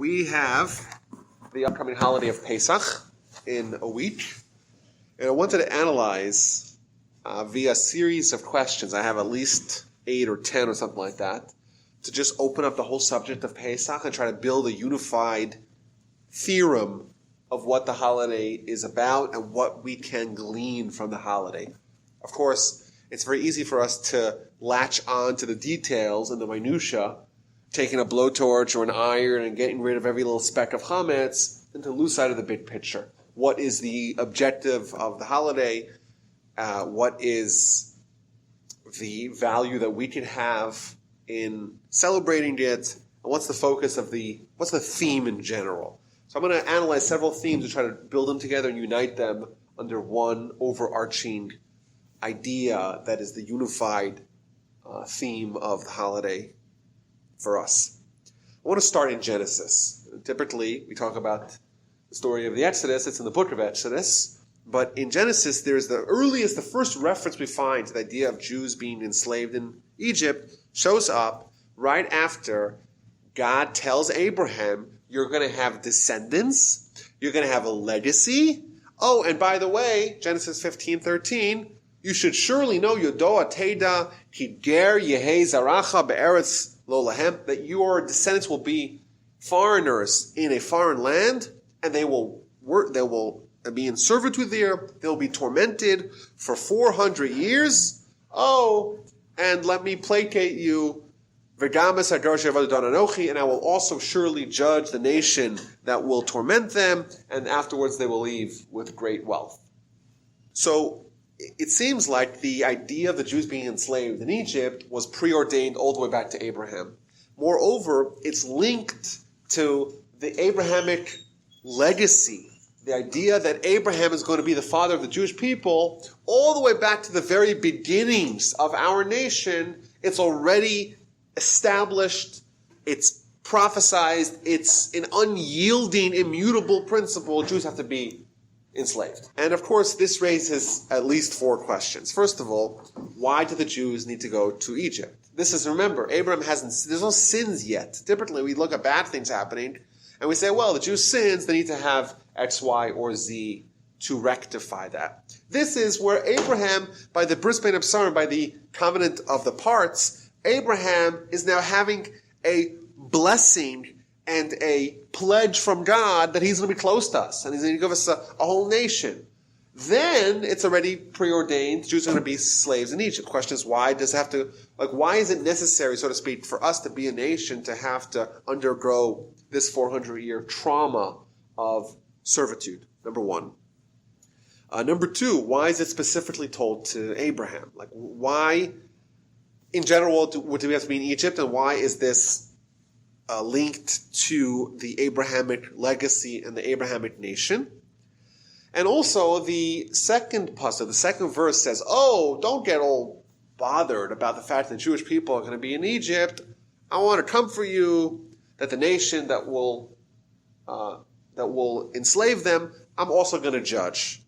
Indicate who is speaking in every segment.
Speaker 1: We have the upcoming holiday of Pesach in a week, and I wanted to analyze via a series of questions. I have at least 8 or 10 or something like that, to just open up the whole subject of Pesach and try to build a unified theorem of what the holiday is about and what we can glean from the holiday. Of course, it's very easy for us to latch on to the details and the minutia, taking a blowtorch or an iron and getting rid of every little speck of chametz, and to lose sight of the big picture. What is the objective of the holiday? What is the value that we can have in celebrating it? And what's the focus of what's the theme in general? So I'm going to analyze several themes and try to build them together and unite them under one overarching idea that is the unified theme of the holiday for us. I want to start in Genesis. Typically, we talk about the story of the Exodus. It's in the book of Exodus. But in Genesis, there's the first reference we find to the idea of Jews being enslaved in Egypt shows up right after God tells Abraham, you're going to have descendants, you're going to have a legacy. Oh, and by the way, Genesis 15:13, you should surely know Yodoa Teda Ki Ger Yehei Zaracha Be'eretz Lo Lahem, that your descendants will be foreigners in a foreign land, and they will be in servitude there. They'll be tormented for 400 years. Oh, and let me placate you, V'gamas Hagar Shevad Adon Anochi, and I will also surely judge the nation that will torment them, and afterwards they will leave with great wealth. So it seems like the idea of the Jews being enslaved in Egypt was preordained all the way back to Abraham. Moreover, it's linked to the Abrahamic legacy, the idea that Abraham is going to be the father of the Jewish people, all the way back to the very beginnings of our nation. It's already established, it's prophesized, it's an unyielding, immutable principle. Jews have to be enslaved. And of course, this raises at least 4 questions. First of all, why do the Jews need to go to Egypt? This is, remember, there's no sins yet. Typically, we look at bad things happening, and we say, well, the Jews' sins, they need to have X, Y, or Z to rectify that. This is where Abraham, by the bris bein habsarim, by the covenant of the parts, Abraham is now having a blessing and a pledge from God that he's going to be close to us, and he's going to give us a whole nation. Then it's already preordained, Jews are going to be slaves in Egypt. The question is, why is it necessary, so to speak, for us to be a nation to have to undergo this 400-year trauma of servitude? Number one. Number two, why is it specifically told to Abraham? Why, in general, do we have to be in Egypt, and why is this linked to the Abrahamic legacy and the Abrahamic nation? And also, the second puzzle, the second verse says, oh, don't get all bothered about the fact that Jewish people are going to be in Egypt. I want to comfort you that the nation that will enslave them, I'm also going to judge.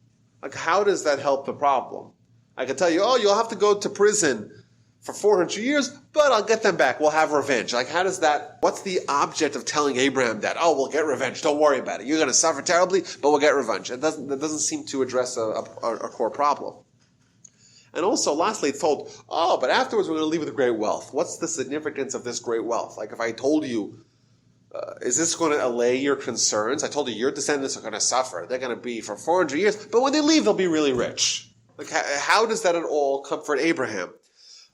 Speaker 1: How does that help the problem? I can tell you, oh, you'll have to go to prison for 400 years, but I'll get them back. We'll have revenge. How does that, what's the object of telling Abraham that? Oh, we'll get revenge. Don't worry about it. You're going to suffer terribly, but we'll get revenge. That doesn't seem to address a core problem. And also, lastly, it's told, oh, but afterwards we're going to leave with great wealth. What's the significance of this great wealth? If I told you, is this going to allay your concerns? I told you your descendants are going to suffer. They're going to be for 400 years, but when they leave, they'll be really rich. How does that at all comfort Abraham?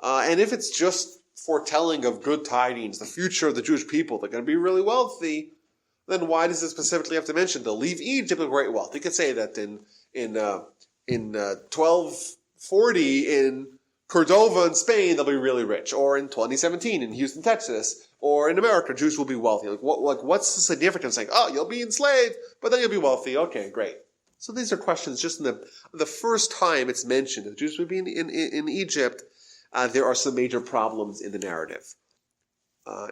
Speaker 1: And if it's just foretelling of good tidings, the future of the Jewish people, they're going to be really wealthy, then why does it specifically have to mention they'll leave Egypt with great wealth? You could say that in 1240 in Cordova in Spain, they'll be really rich, or in 2017 in Houston, Texas, or in America, Jews will be wealthy. What's the significance? Oh, you'll be enslaved, but then you'll be wealthy. Okay, great. So these are questions just in the first time it's mentioned that Jews would be in Egypt. There are some major problems in the narrative.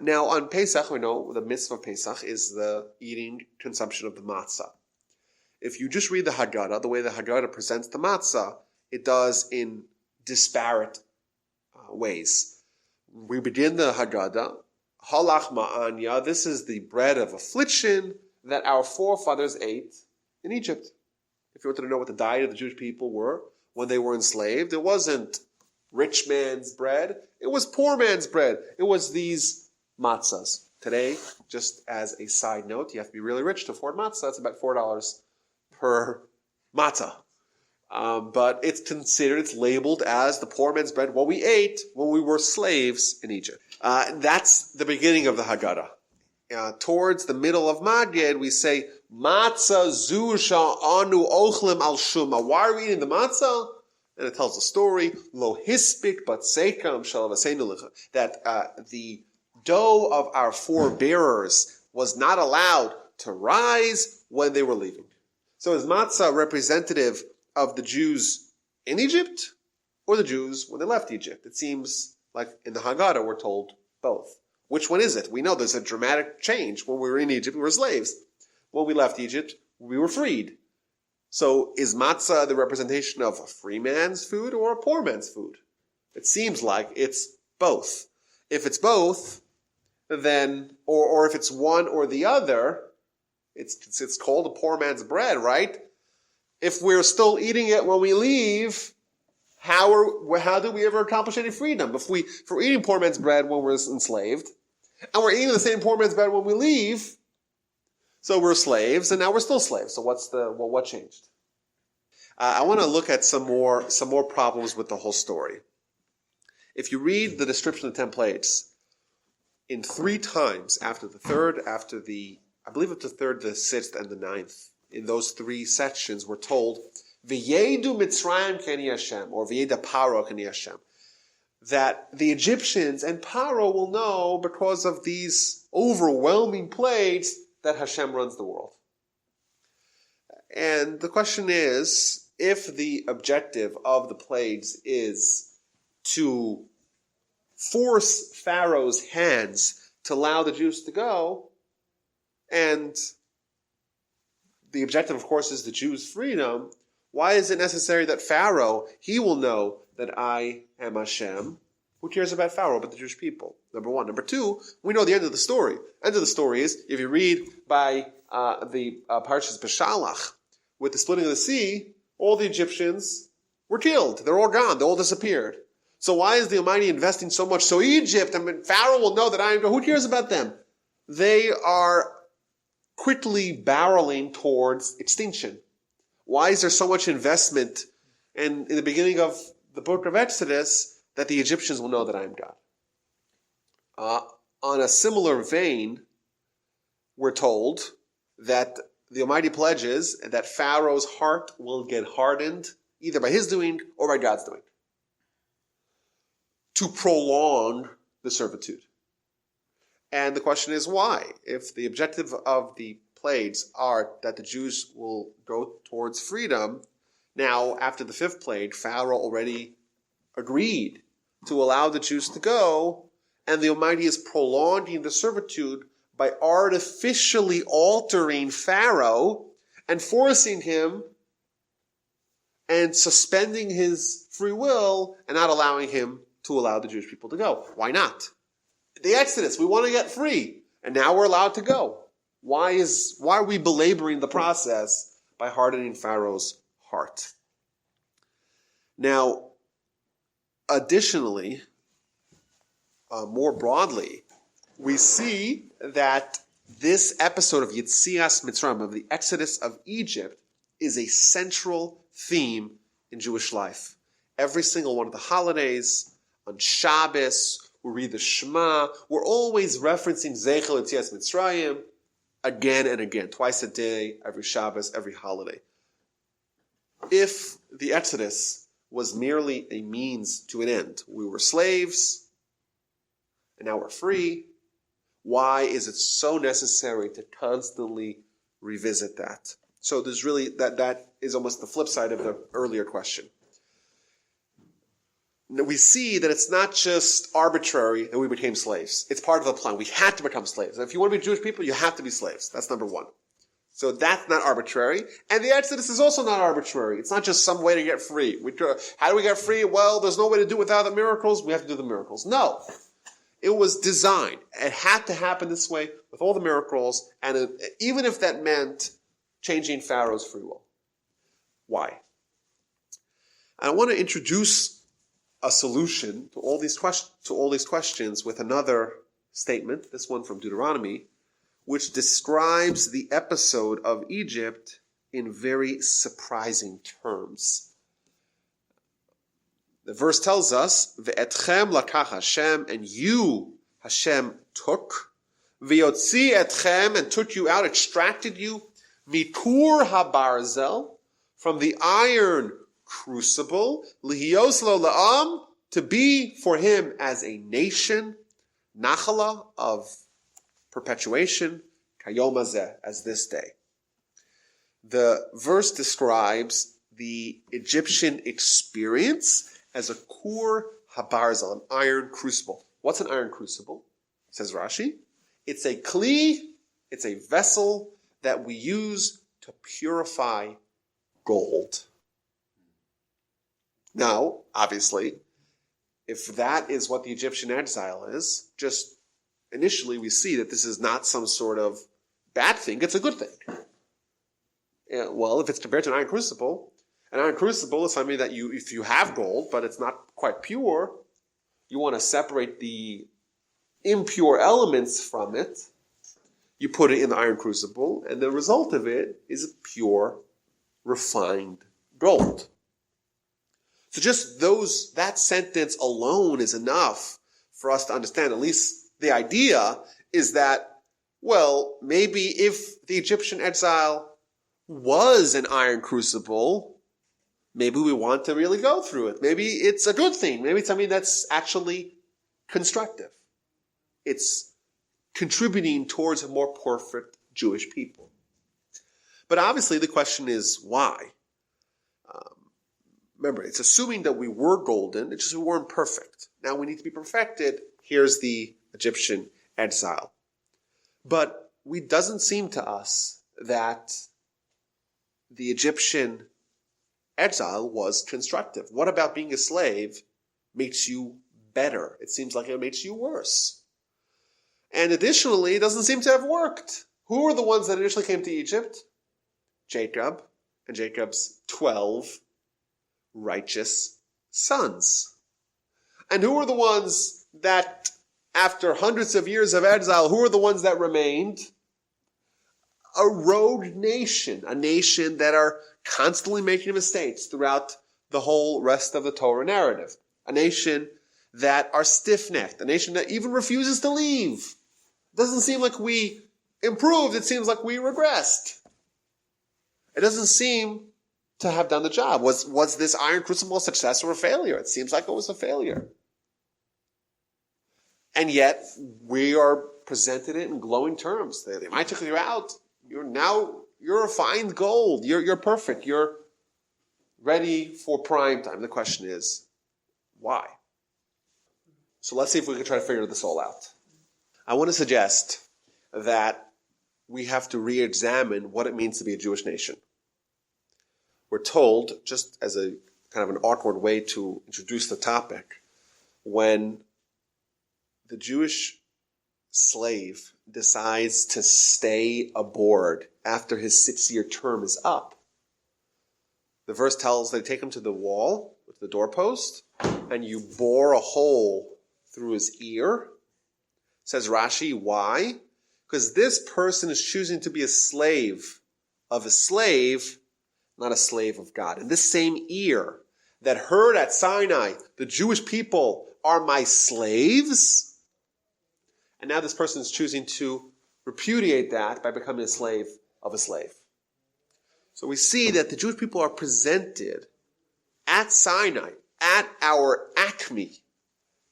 Speaker 1: Now, on Pesach, we know the mitzvah of Pesach is the eating, consumption of the matzah. If you just read the Haggadah, the way the Haggadah presents the matzah, it does in disparate ways. We begin the Haggadah halach ma'anya, this is the bread of affliction that our forefathers ate in Egypt. If you wanted to know what the diet of the Jewish people were when they were enslaved, it wasn't rich man's bread, it was poor man's bread. It was these matzahs. Today, just as a side note, you have to be really rich to afford matzah. It's about $4 per matzah. But it's labeled as the poor man's bread, what we ate when we were slaves in Egypt. That's the beginning of the Haggadah. Towards the middle of Magid, we say, Matzah zu anu ochlim al shuma. Why are we eating the matzah? And it tells the story, Lo hispik bat sekam shalavasenu licha, that the dough of our forebearers was not allowed to rise when they were leaving. So is matzah representative of the Jews in Egypt or the Jews when they left Egypt? It seems like in the Haggadah we're told both. Which one is it? We know there's a dramatic change. When we were in Egypt, we were slaves. When we left Egypt, we were freed. So is matzah the representation of a free man's food or a poor man's food? It seems like it's both. If it's both, then, or if it's one or the other, it's called a poor man's bread, right? If we're still eating it when we leave, how do we ever accomplish any freedom? If we're eating poor man's bread when we're enslaved, and we're eating the same poor man's bread when we leave, so we're slaves, and now we're still slaves. So what changed? I want to look at some more problems with the whole story. If you read the description of the 10 plagues, in 3 times after the third, I believe it's the third, the sixth, and the ninth, in those 3 sections, we're told, V'yedu Mitzrayim keni Hashem, or V'yeda Paro keni Hashem, that the Egyptians and Paro will know because of these overwhelming plagues that Hashem runs the world. And the question is, if the objective of the plagues is to force Pharaoh's hands to allow the Jews to go, and the objective, of course, is the Jews' freedom, why is it necessary that Pharaoh, he will know that I am Hashem? Who cares about Pharaoh but the Jewish people? Number 1. Number 2, we know the end of the story. End of the story is, if you read by the Parshas Beshalach, with the splitting of the sea, all the Egyptians were killed. They're all gone. They all disappeared. So why is the Almighty investing so much? So Egypt, Pharaoh will know that I am God. Who cares about them? They are quickly barreling towards extinction. Why is there so much investment in the beginning of the book of Exodus that the Egyptians will know that I am God? On a similar vein, we're told that the Almighty pledges that Pharaoh's heart will get hardened either by his doing or by God's doing to prolong the servitude. And the question is why? If the objective of the plagues are that the Jews will go towards freedom, now after the 5th plague, Pharaoh already agreed to allow the Jews to go, and the Almighty is prolonging the servitude by artificially altering Pharaoh and forcing him and suspending his free will and not allowing him to allow the Jewish people to go. Why not? The Exodus, we want to get free, and now we're allowed to go. Why are we belaboring the process by hardening Pharaoh's heart? Now, additionally, more broadly, we see that this episode of Yetzias Mitzrayim, of the Exodus of Egypt, is a central theme in Jewish life. Every single one of the holidays, on Shabbos, we read the Shema, we're always referencing Zeichel Yetzias Mitzrayim again and again, twice a day, every Shabbos, every holiday. If the Exodus was merely a means to an end, we were slaves, and now we're free, why is it so necessary to constantly revisit that? So there's really, that is almost the flip side of the earlier question. Now we see that it's not just arbitrary that we became slaves. It's part of the plan. We had to become slaves. If you want to be Jewish people, you have to be slaves. That's number 1. So that's not arbitrary. And the Exodus is also not arbitrary. It's not just some way to get free. How do we get free? Well, there's no way to do it without the miracles. We have to do the miracles. No. It was designed. It had to happen this way with all the miracles, and even if that meant changing Pharaoh's free will. Why? I want to introduce a solution to all these questions with another statement, this one from Deuteronomy, which describes the episode of Egypt in very surprising terms. The verse tells us, "Ve'etchem lakach Hashem," and you, Hashem, took. "Ve'yotzi etchem," and took you out, extracted you, "Mikur habarzel," from the iron crucible, "Lihiyos lo la'am," to be for him as a nation, "Nachala," of perpetuation, "Kayom hazeh," as this day. The verse describes the Egyptian experience as a kur habarzel, an iron crucible. What's an iron crucible? Says Rashi. It's a kli, it's a vessel that we use to purify gold. Now, obviously, if that is what the Egyptian exile is, just initially we see that this is not some sort of bad thing, it's a good thing. Yeah, well, if it's compared to an iron crucible is something that if you have gold, but it's not quite pure, you want to separate the impure elements from it, you put it in the iron crucible, and the result of it is a pure, refined gold. So just that sentence alone is enough for us to understand, at least the idea is that, well, maybe if the Egyptian exile was an iron crucible, maybe we want to really go through it. Maybe it's a good thing. Maybe it's something that's actually constructive. It's contributing towards a more perfect Jewish people. But obviously the question is why? Remember, it's assuming that we were golden, it's just we weren't perfect. Now we need to be perfected. Here's the Egyptian exile. But it doesn't seem to us that the Egyptian exile was constructive. What about being a slave makes you better? It seems like it makes you worse. And additionally, it doesn't seem to have worked. Who were the ones that initially came to Egypt? Jacob and Jacob's 12 righteous sons. And who were the ones that, after hundreds of years of exile, who were the ones that remained? A rogue nation, a nation that are constantly making mistakes throughout the whole rest of the Torah narrative. A nation that are stiff-necked, a nation that even refuses to leave. It doesn't seem like we improved, it seems like we regressed. It doesn't seem to have done the job. Was this iron crucible a success or a failure? It seems like it was a failure. And yet, we are presented it in glowing terms. They might take you out. You're refined gold. You're perfect. You're ready for prime time. The question is, why? So let's see if we can try to figure this all out. I want to suggest that we have to re-examine what it means to be a Jewish nation. We're told, just as a kind of an awkward way to introduce the topic, when the Jewish slave decides to stay aboard after his 6-year term is up, the verse tells they take him to the wall, with the doorpost, and you bore a hole through his ear. Says Rashi, why? Because this person is choosing to be a slave of a slave, not a slave of God. And this same ear that heard at Sinai, the Jewish people are my slaves, and now this person is choosing to repudiate that by becoming a slave of a slave. So we see that the Jewish people are presented at Sinai, at our acme,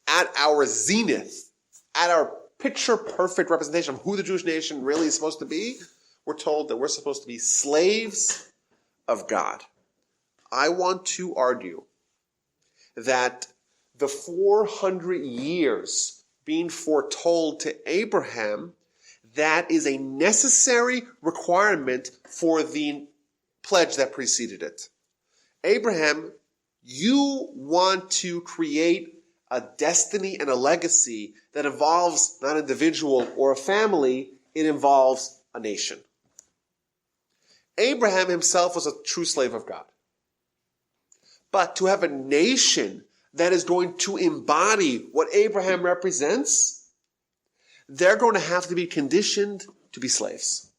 Speaker 1: at our zenith, at our picture-perfect representation of who the Jewish nation really is supposed to be. We're told that we're supposed to be slaves of God. I want to argue that the 400 years being foretold to Abraham, that is a necessary requirement for the pledge that preceded it. Abraham, you want to create a destiny and a legacy that involves not an individual or a family, it involves a nation. Abraham himself was a true slave of God. But to have a nation that is going to embody what Abraham represents, they're going to have to be conditioned to be slaves.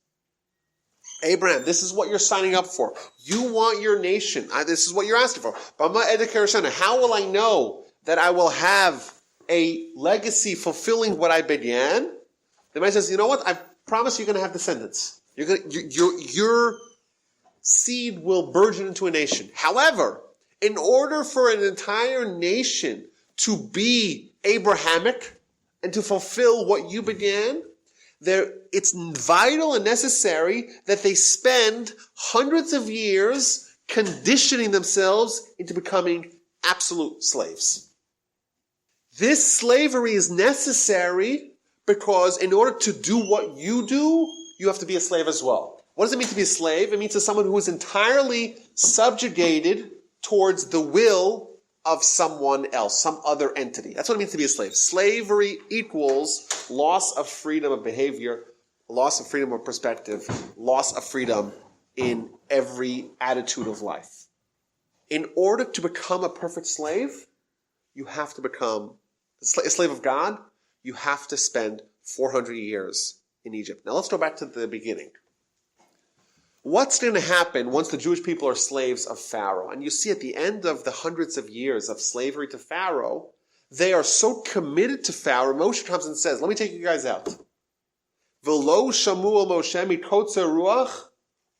Speaker 1: Abraham, this is what you're signing up for. You want your nation. This is what you're asking for. How will I know that I will have a legacy fulfilling what I began? The man says, you know what? I promise you're going to have descendants. Your seed will burgeon into a nation. However, in order for an entire nation to be Abrahamic and to fulfill what you began, it's vital and necessary that they spend hundreds of years conditioning themselves into becoming absolute slaves. This slavery is necessary because in order to do what you do, you have to be a slave as well. What does it mean to be a slave? It means to someone who is entirely subjugated towards the will of someone else, some other entity. That's what it means to be a slave. Slavery equals loss of freedom of behavior, loss of freedom of perspective, loss of freedom in every attitude of life. In order to become a perfect slave, you have to become a slave of God. You have to spend 400 years in Egypt. Now let's go back to the beginning. What's going to happen once the Jewish people are slaves of Pharaoh? And you see at the end of the hundreds of years of slavery to Pharaoh, they are so committed to Pharaoh, Moshe comes and says, let me take you guys out. V'lo shamu al Moshe mikotzer ruach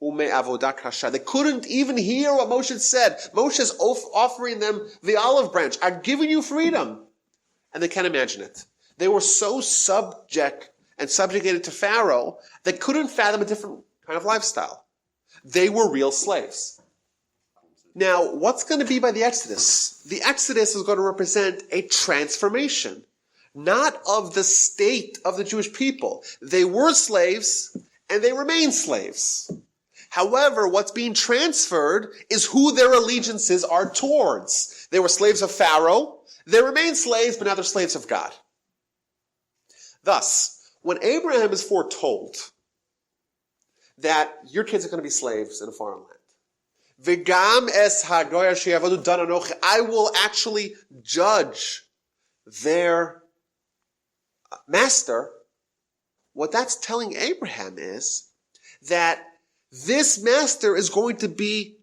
Speaker 1: u'me'avodah kasha. They couldn't even hear what Moshe said. Moshe is offering them the olive branch. I'm giving you freedom. And they can't imagine it. They were so subject and subjugated to Pharaoh, they couldn't fathom a different kind of lifestyle. They were real slaves. Now, what's going to be by the Exodus? The Exodus is going to represent a transformation, not of the state of the Jewish people. They were slaves, and they remain slaves. However, what's being transferred is who their allegiances are towards. They were slaves of Pharaoh. They remain slaves, but now they're slaves of God. Thus, when Abraham is foretold that your kids are going to be slaves in a foreign land, V'gam es hagoy asher yavodu dan anochi, I will actually judge their master. What that's telling Abraham is that this master is going to be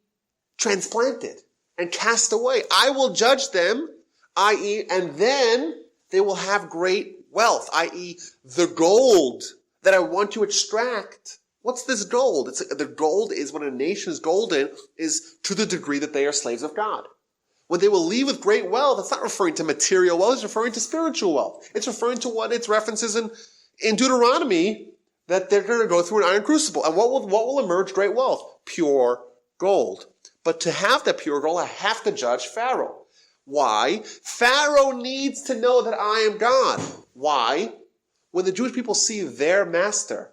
Speaker 1: transplanted and cast away. I will judge them, i.e., and then they will have great wealth, i.e., the gold that I want to extract. What's this gold? The gold is when a nation is golden, is to the degree that they are slaves of God. When they will leave with great wealth, it's not referring to material wealth, it's referring to spiritual wealth. It's referring to what its references in Deuteronomy, that they're going to go through an iron crucible. And what will emerge? Great wealth. Pure gold. But to have that pure gold, I have to judge Pharaoh. Why? Pharaoh needs to know that I am God. Why? When the Jewish people see their master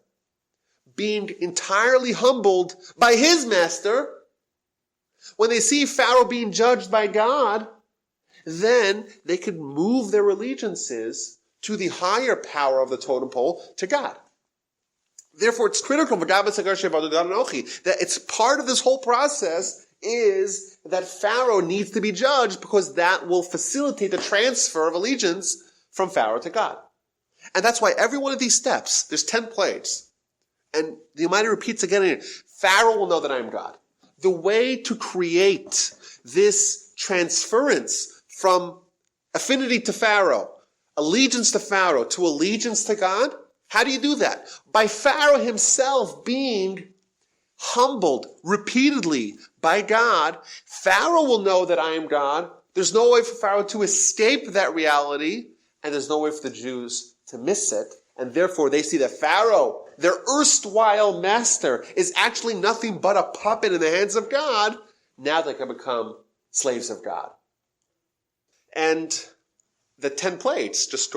Speaker 1: being entirely humbled by his master, when they see Pharaoh being judged by God, then they could move their allegiances to the higher power of the totem pole, to God. Therefore, it's critical that it's part of this whole process is that Pharaoh needs to be judged, because that will facilitate the transfer of allegiance from Pharaoh to God. And that's why every one of these steps, there's 10 plagues. And the Almighty repeats again and again, Pharaoh will know that I am God. The way to create this transference from affinity to Pharaoh, allegiance to Pharaoh, to allegiance to God, how do you do that? By Pharaoh himself being humbled repeatedly by God, Pharaoh will know that I am God. There's no way for Pharaoh to escape that reality, and there's no way for the Jews to miss it. And therefore they see that Pharaoh, their erstwhile master, is actually nothing but a puppet in the hands of God. Now they can become slaves of God. And the 10 plagues, just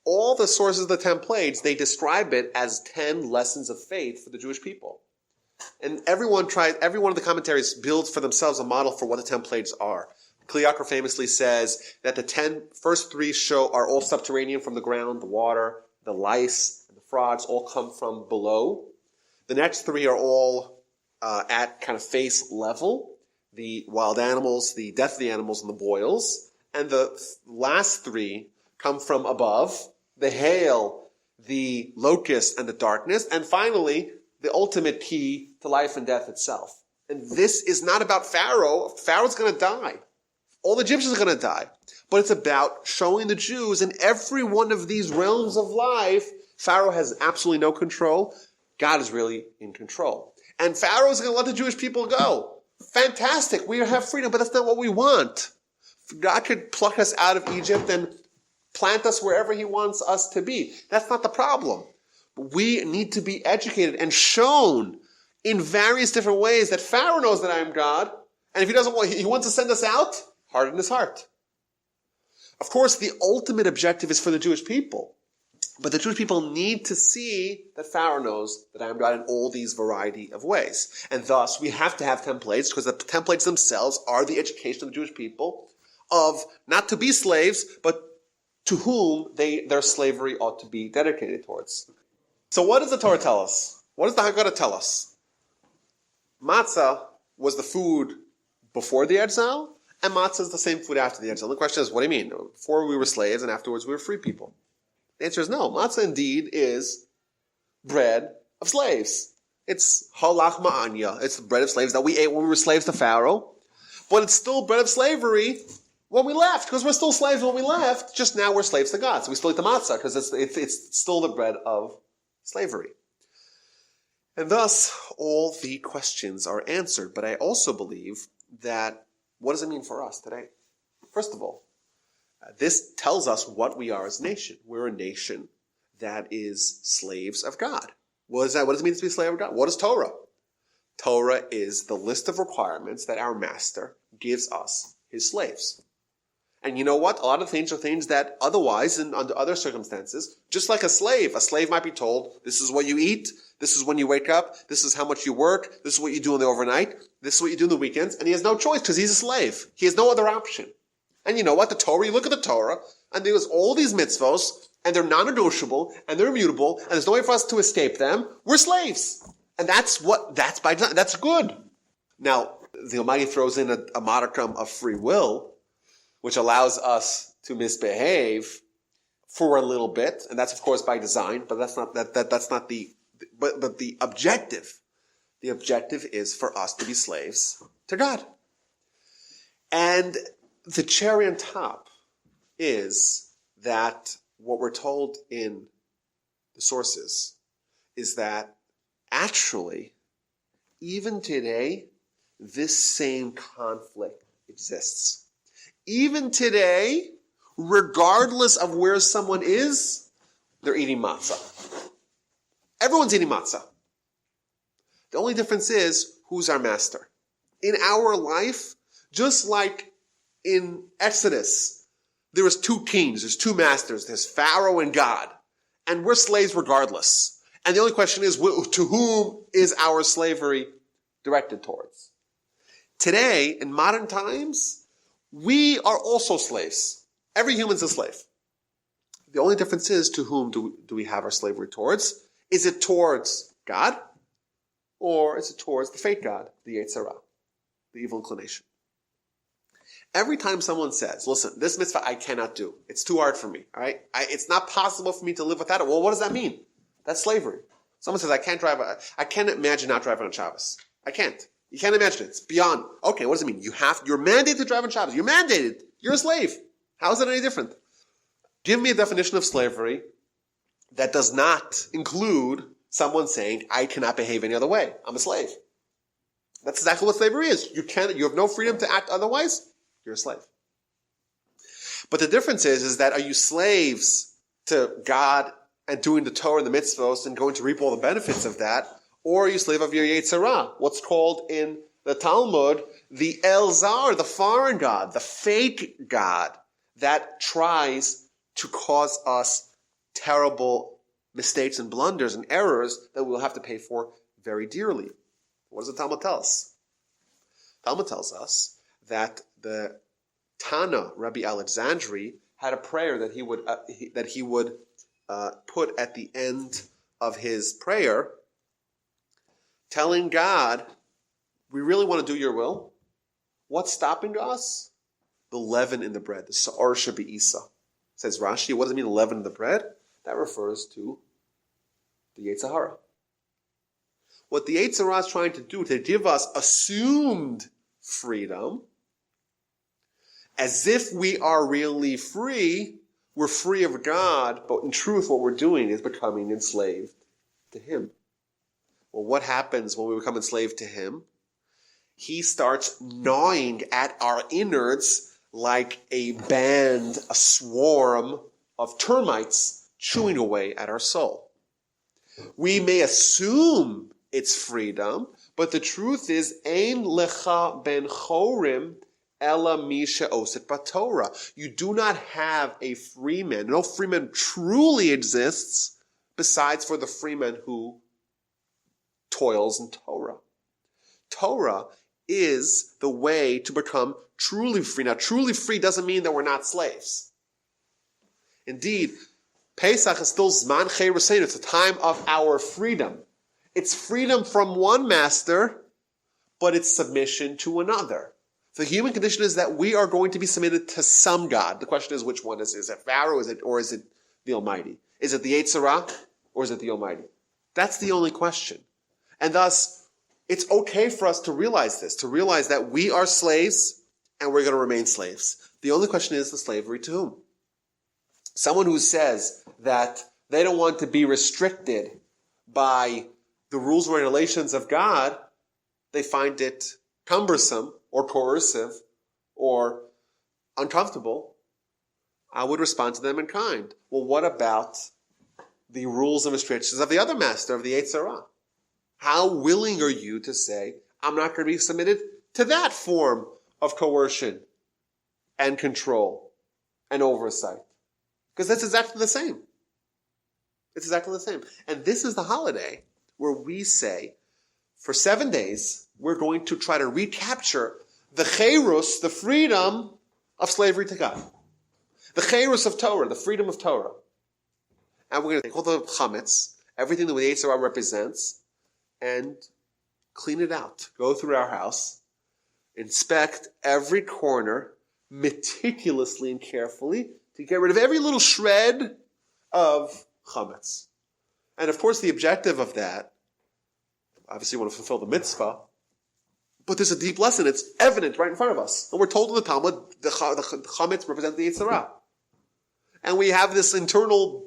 Speaker 1: all the sources of the 10 plagues, they describe it as 10 lessons of faith for the Jewish people. And every one of the commentaries builds for themselves a model for what the 10 plagues are. Kli Yakar famously says that the first 3 are all subterranean from the ground, the water, the lice, and the frogs all come from below. The next 3 are all at kind of face level. The wild animals, the death of the animals, and the boils. And the last 3 come from above, the hail, the locust, and the darkness. And finally, the ultimate key to life and death itself. And this is not about Pharaoh. Pharaoh's going to die. All the Egyptians are going to die. But it's about showing the Jews in every one of these realms of life, Pharaoh has absolutely no control. God is really in control. And Pharaoh is going to let the Jewish people go. Fantastic. We have freedom, but that's not what we want. God could pluck us out of Egypt and plant us wherever he wants us to be. That's not the problem. We need to be educated and shown in various different ways that Pharaoh knows that I am God. And if he wants to send us out, harden his heart. Of course, the ultimate objective is for the Jewish people. But the Jewish people need to see that Pharaoh knows that I am God in all these variety of ways. And thus, we have to have templates, because the templates themselves are the education of the Jewish people of not to be slaves, but to whom their slavery ought to be dedicated towards. So what does the Torah tell us? What does the Haggadah tell us? Matzah was the food before the exile, and matzah is the same food after the exile. The question is, what do you mean? Before we were slaves, and afterwards we were free people. The answer is no. Matzah indeed is bread of slaves. It's halach ma'anya. It's the bread of slaves that we ate when we were slaves to Pharaoh. But it's still bread of slavery when we left, because we're still slaves when we left, just now we're slaves to God. So we still eat the matzah, because it's still the bread of slavery. And thus, all the questions are answered. But I also believe that, what does it mean for us today? First of all, this tells us what we are as a nation. We're a nation that is slaves of God. What is that? What does it mean to be a slave of God? What is Torah? Torah is the list of requirements that our master gives us, his slaves. And you know what? A lot of things are things that otherwise, and under other circumstances, just like a slave might be told, this is what you eat, this is when you wake up, this is how much you work, this is what you do in the overnight, this is what you do in the weekends, and he has no choice because he's a slave. He has no other option. And you know what? The Torah, you look at the Torah, and there's all these mitzvos, and they're non-negotiable, and they're immutable, and there's no way for us to escape them. We're slaves. And that's by design. That's good. Now, the Almighty throws in a modicum of free will, which allows us to misbehave for a little bit, and that's of course by design, but that's not the objective. The objective is for us to be slaves to God. And the cherry on top is that what we're told in the sources is that actually, even today, this same conflict exists. Even today, regardless of where someone is, they're eating matzah. Everyone's eating matzah. The only difference is, who's our master? In our life, just like in Exodus, there was 2 kings, there's 2 masters, there's Pharaoh and God. And we're slaves regardless. And the only question is, to whom is our slavery directed towards? Today, in modern times, we are also slaves. Every human's a slave. The only difference is, to whom do we have our slavery towards? Is it towards God? Or is it towards the fake God, the Yetzer Hara, the evil inclination? Every time someone says, listen, this mitzvah I cannot do. It's too hard for me. All right? It's not possible for me to live without it. Well, what does that mean? That's slavery. Someone says, I can't imagine not driving on Shabbos. I can't. You can't imagine it. It's beyond. Okay, what does it mean? You're mandated to drive on Shabbos. You're mandated. You're a slave. How is it any different? Give me a definition of slavery that does not include someone saying, I cannot behave any other way. I'm a slave. That's exactly what slavery is. You have no freedom to act otherwise. You're a slave. But the difference is that are you slaves to God and doing the Torah and the mitzvos and going to reap all the benefits of that? Or are you slave of your Yetzer Hara? What's called in the Talmud the El Zar, the foreign God, the fake God that tries to cause us terrible mistakes and blunders and errors that we'll have to pay for very dearly. What does the Talmud tell us? The Talmud tells us that the Tana, Rabbi Alexandri, had a prayer that he would put at the end of his prayer, telling God, we really want to do your will. What's stopping us? The leaven in the bread, the sa'ar shebe'isa. Says Rashi, what does it mean, the leaven in the bread? That refers to the Yetzer Hara. What the Yetzer Hara is trying to do, to give us assumed freedom, as if we are really free, we're free of God, but in truth what we're doing is becoming enslaved to Him. Well, what happens when we become enslaved to Him? He starts gnawing at our innards like a band, a swarm of termites chewing away at our soul. We may assume it's freedom, but the truth is, Ein lecha ben chorim ela mi she'oset b'Torah. You do not have a freeman. No freeman truly exists besides for the freeman who toils in Torah. Torah is the way to become truly free. Now, truly free doesn't mean that we're not slaves. Indeed, Pesach is still Zman Chei Raseinu. It's the time of our freedom. It's freedom from one master, but it's submission to another. The human condition is that we are going to be submitted to some God. The question is, which one is it? Is it Pharaoh, or is it the Almighty? Is it the Yetzer Hara, or is it the Almighty? That's the only question. And thus, it's okay for us to realize this, to realize that we are slaves and we're going to remain slaves. The only question is, the slavery to whom? Someone who says that they don't want to be restricted by the rules and regulations of God, they find it cumbersome or coercive or uncomfortable, I would respond to them in kind. Well, what about the rules and restrictions of the other master, of the Yetzer Hara? How willing are you to say, I'm not going to be submitted to that form of coercion and control and oversight? Because that's exactly the same. It's exactly the same. And this is the holiday where we say, for 7 days, we're going to try to recapture the cherus, the freedom of slavery to God. The cherus of Torah, the freedom of Torah. And we're going to take all the chametz, everything that the Yetzer Hara represents, and clean it out. Go through our house, inspect every corner meticulously and carefully to get rid of every little shred of chametz. And of course, the objective of that, obviously, we want to fulfill the mitzvah, but there's a deep lesson. It's evident right in front of us. And we're told in the Talmud, the chametz represent the Yetzer Hara. And we have this internal,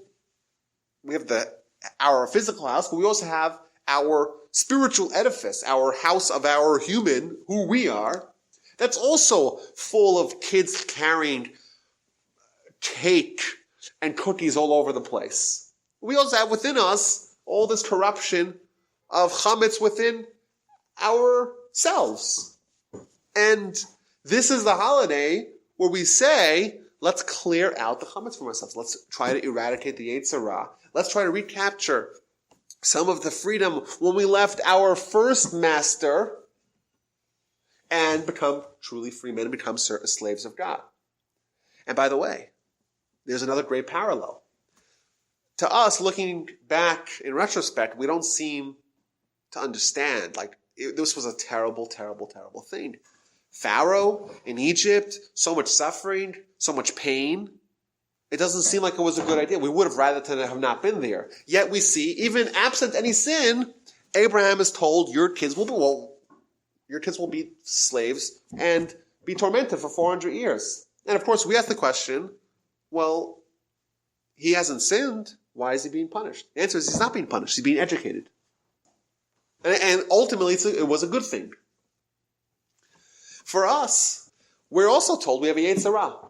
Speaker 1: we have our physical house, but we also have our spiritual edifice, our house of our human, who we are, that's also full of kids carrying cake and cookies all over the place. We also have within us all this corruption of chametz within ourselves. And this is the holiday where we say, let's clear out the chametz from ourselves. Let's try to eradicate the Yetzer Hara. Let's try to recapture some of the freedom when we left our first master and become truly free men and become slaves of God. And by the way, there's another great parallel. To us, looking back in retrospect, we don't seem to understand. This was a terrible, terrible, terrible thing. Pharaoh in Egypt, so much suffering, so much pain. It doesn't seem like it was a good idea. We would have rather to have not been there. Yet we see, even absent any sin, Abraham is told, your kids will be slaves and be tormented for 400 years. And of course, we ask the question, well, he hasn't sinned. Why is he being punished? The answer is he's not being punished. He's being educated. And ultimately, it was a good thing. For us, we're also told we have a Yetzer Hara.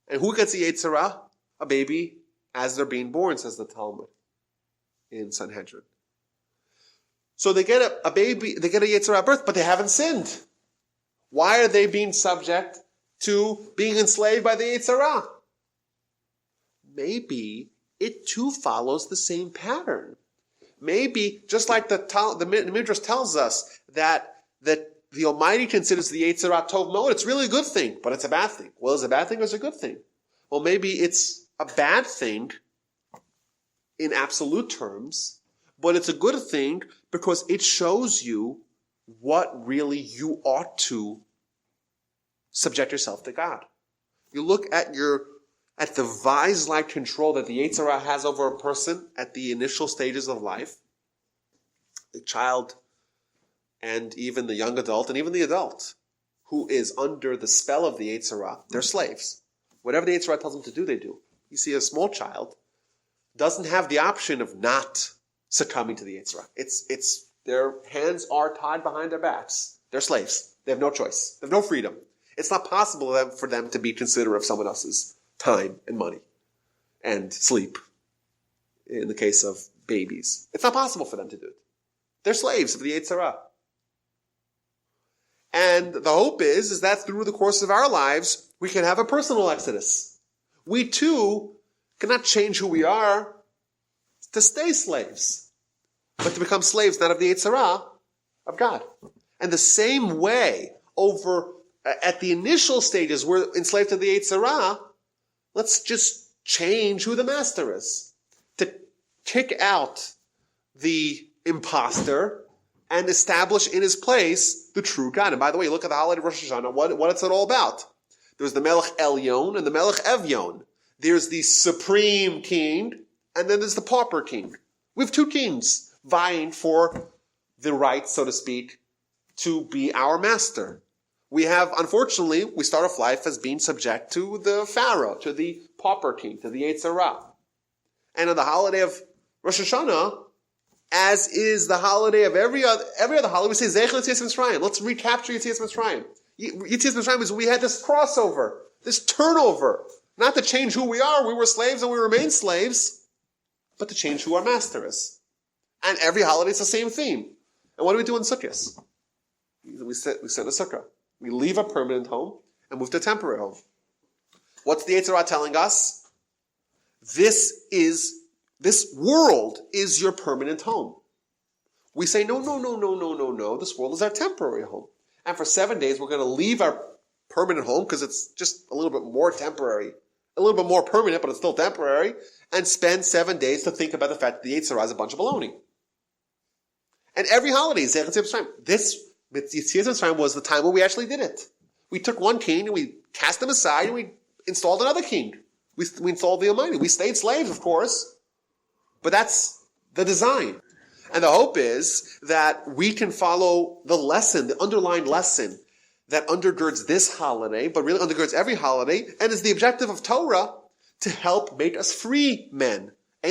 Speaker 1: And who gets a Yetzer Hara? A baby as they're being born, says the Talmud in Sanhedrin. So they get a baby, they get a Yetzer Hara at birth, but they haven't sinned. Why are they being subject to being enslaved by the Yetzer Hara? Maybe it too follows the same pattern. Maybe, just like the Midrash tells us that the the Almighty considers the Yetzer Hara Tov Moed. It's really a good thing, but it's a bad thing. Well, is it a bad thing or is it a good thing? Well, maybe it's a bad thing in absolute terms, but it's a good thing because it shows you what really you ought to subject yourself to God. You look at the vise-like control that the Yetzer Hara has over a person at the initial stages of life, the child and even the young adult and even the adult who is under the spell of the Yetzer Hara, they're slaves. Whatever the Yetzer Hara tells them to do, they do. You see a small child doesn't have the option of not succumbing to the Yetzer Hara. It's their hands are tied behind their backs. They're slaves. They have no choice. They have no freedom. It's not possible for them to be considerate of someone else's time and money and sleep. In the case of babies, it's not possible for them to do it. They're slaves of the Yetzer Hara. And the hope is that through the course of our lives, we can have a personal exodus. We too cannot change who we are to stay slaves, but to become slaves not of the Yetzer Hara, of God. And the same way at the initial stages, we're enslaved to the Yetzer Hara. Let's just change who the master is. To kick out the imposter and establish in his place the true God. And by the way, look at the holiday of Rosh Hashanah, what it's all about. There's the Melech Elyon and the Melech Evyon. There's the supreme king, and then there's the pauper king. We have two kings vying for the right, so to speak, to be our master. We have, unfortunately, we start off life as being subject to the Pharaoh, to the pauper king, to the Yetzer Hara. And on the holiday of Rosh Hashanah, as is the holiday of every other holiday, we say, Zeich Yetzias Mitzrayim. Let's recapture Yetzias Mitzrayim. Yetzias Mitzrayim is we had this crossover, this turnover. Not to change who we are, we were slaves and we remain slaves, but to change who our master is. And every holiday is the same theme. And what do we do in Sukkot? We sit in a sukkah. We leave a permanent home and move to a temporary home. What's the Yetzer Hara telling us? This world is your permanent home. We say, no. This world is our temporary home. And for 7 days, we're going to leave our permanent home because it's just a little bit more temporary, a little bit more permanent, but it's still temporary, and spend 7 days to think about the fact that the Yetzer Hara is a bunch of baloney. And every holiday is Zeich Yetzias Mitzrayim. This Yetzias Mitzrayim was the time when we actually did it. We took one king and we cast him aside and we installed another king. We installed the Almighty. We stayed slaves, of course, but that's the design. And the hope is that we can follow the lesson, the underlying lesson that undergirds this holiday, but really undergirds every holiday, and is the objective of Torah to help make us free men. How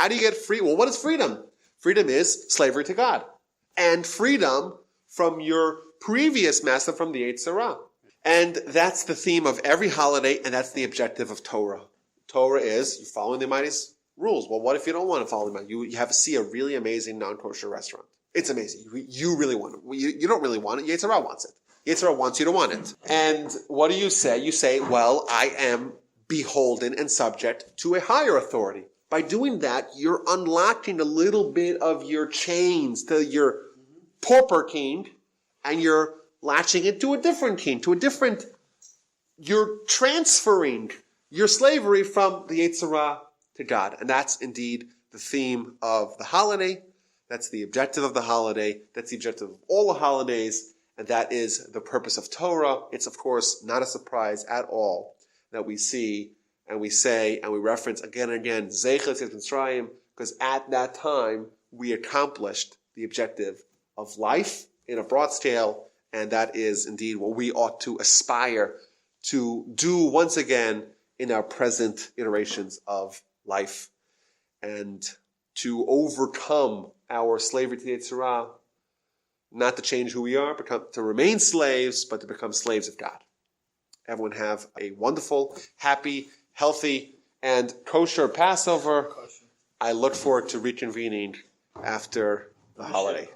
Speaker 1: do you get free? Well, what is freedom? Freedom is slavery to God. And freedom from your previous master, from the Yetzer Hara. And that's the theme of every holiday, and that's the objective of Torah. Torah is you following the Almighty's rules. Well, what if you don't want to follow the Almighty? You have to see a really amazing non-kosher restaurant. It's amazing. You really want it. You don't really want it. Yetzer Hara wants it. Yetzer Hara wants you to want it. And what do you say? You say, well, I am beholden and subject to a higher authority. By doing that, you're unlocking a little bit of your chains to your pauper king, and you're latching it to a different king, you're transferring your slavery from the Yetzer Hara to God. And that's indeed the theme of the holiday. That's the objective of the holiday. That's the objective of all the holidays. And that is the purpose of Torah. It's, of course, not a surprise at all that we see and we say and we reference again and again, Zeich Yetzias Mitzrayim, because at that time we accomplished the objective of life in a broad scale, and that is indeed what we ought to aspire to do once again in our present iterations of life, and to overcome our slavery to the Yetzer Hara, not to change who we are, to remain slaves, but to become slaves of God. Everyone have a wonderful, happy, healthy, and kosher Passover. I look forward to reconvening after the holiday.